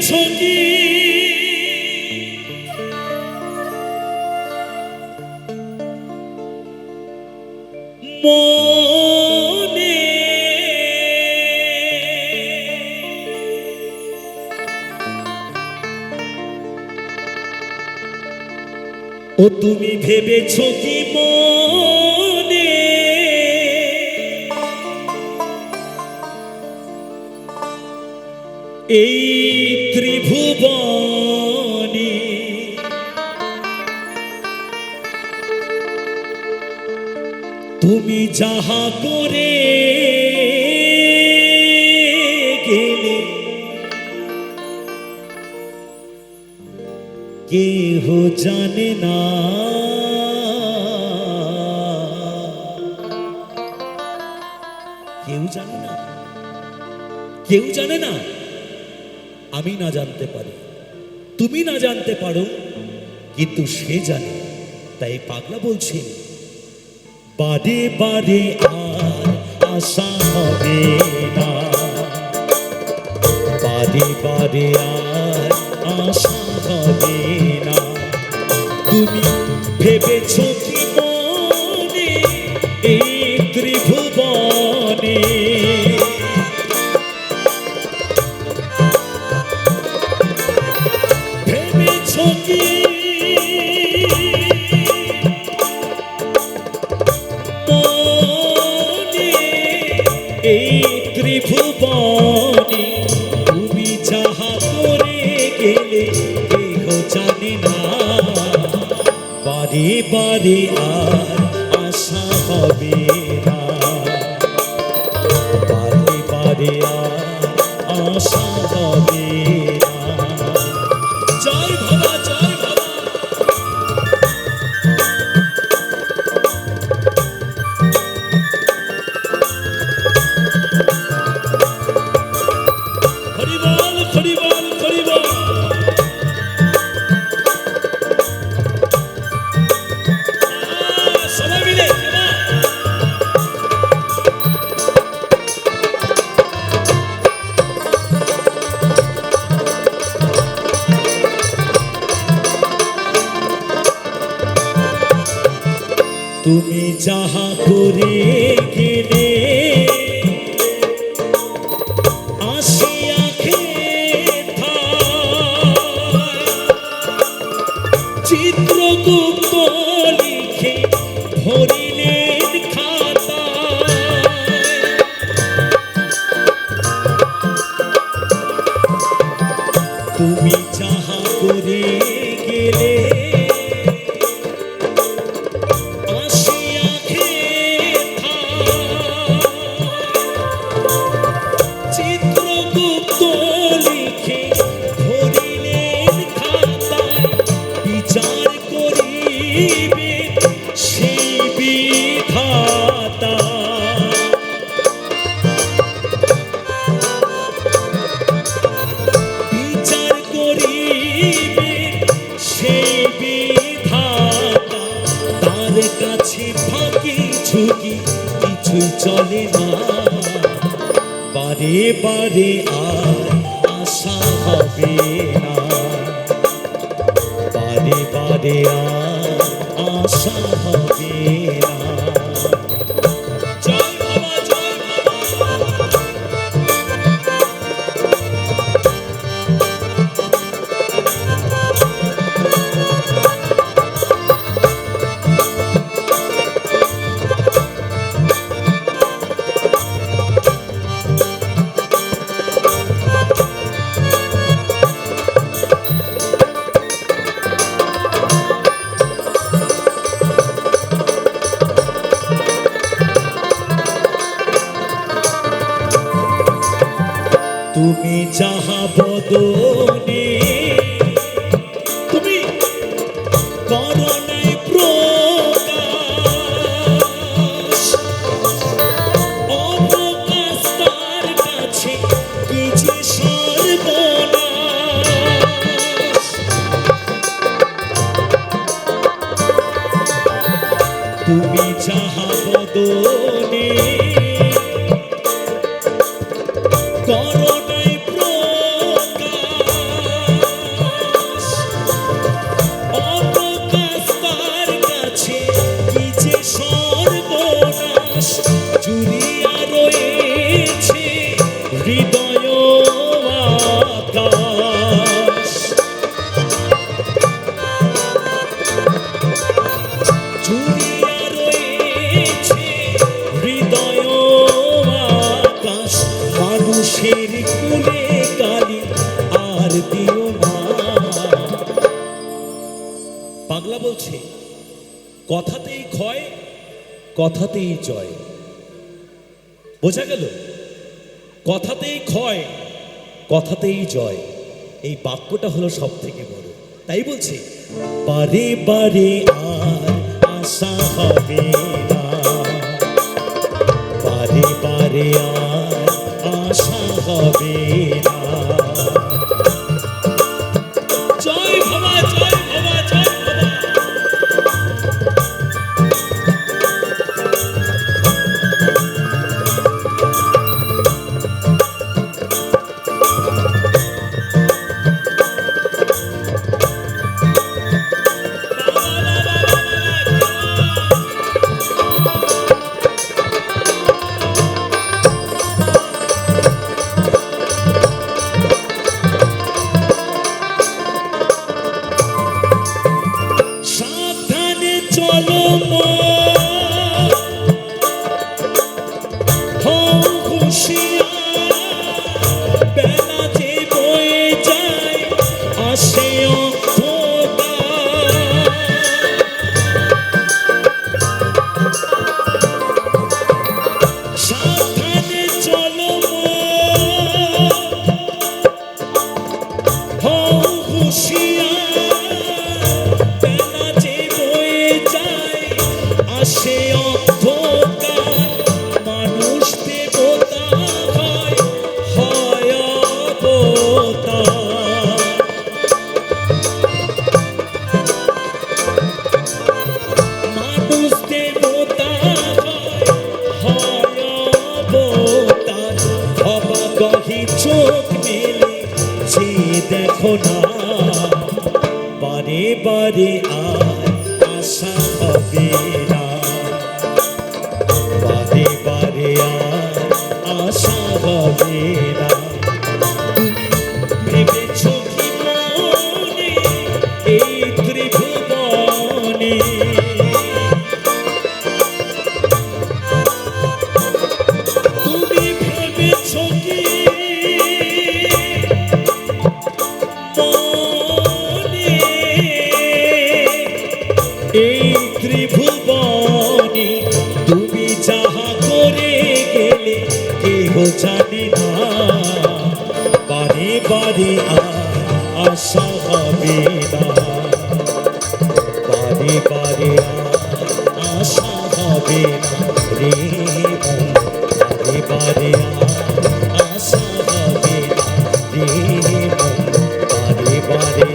কি মনে ও তুমি ভেবেছ কি মনে এই ত্রিভুবনে তুমি যাহা করে গেলে কেহ জানে না কেউ জানে না কেউ জানে না আমি না জানতে পারি তুমি না জানতে পারো কিন্তু সে জানে তাই পাগলা বলছে বারে বারে আর আশা হবে না বারে বারে আর আশা হবে না তুমি ভেবেছ কি মনে এই ত্রিভুবনে ভেবেছ কি এই ত্রিভুবনে তুমি যাহা করে গেলে কেহ জানে না বারে বারে আর আশা হবে না বারে বারে আর আশা হবে না জয় বাবা জয় বাবা তুমি যাহা করে গেলে আসিয়া চিত্রগুপ্ত লিখে ভরিলেন খাতা তুমি যাহা করে গেলে চিত্রগুপ্ত লিখে ভরিলেন খাতা বিচার করিবে সেই বিধাতা বিচার করিবে সেই বিধাতা তার কাছে ফাঁকি ঝুঁকি কিছুই চলে না বারে বারে আর আশা হবে না বারে বারে আর আশা হবে না জয় বাবা জয় তুমি যাহা বদনে তুমি করো নাই প্রকাশ অবকাশ তার কাছে কি যে সর্বনাশ তুমি যাহা বদনে করো নাই প্রকাশ কথাতেই ক্ষয়, কথাতেই জয়। বোঝা গেল? কথাতেই ক্ষয়, কথাতেই জয়, এই বাক্যটা হলো সব থেকে বড়। তাই বলছে, বারে বারে আর আশা হবে না, বারে বারে আর আশা হবে না। জয় বাবা, জয় বাবা, জয় বাবা। সাবধানে চলো মন, হও হুঁশিয়ার, বেলা যে বয়ে যায় আসে অন্ধকার। সাবধানে চলো মন, হও হুঁশিয়ার, বেলা যে বয়ে যায় আসে অন্ধকার। মানুষ দেবতা হয়, হয় অবতার। মানুষ দেবতা হয়, হয় অবতার। অবাগহি চোখ মেলে যে দেখো না, বারে বারে আর আশা হবে না, বারে বারে আর আশা হবে না। ভেবেছ কি মনে এই ত্রিভুবনে, তুমি ভেবেছ কি মনে এই ত্রিভুবনে, তুমি যাহা করে গেলে কেহ জানে না, বারে বারে আর আশা হবে না, বারে বারে আর আশা হবে না রে মন, বারে বারে আর আশা হবে না রে মন, বারে বারে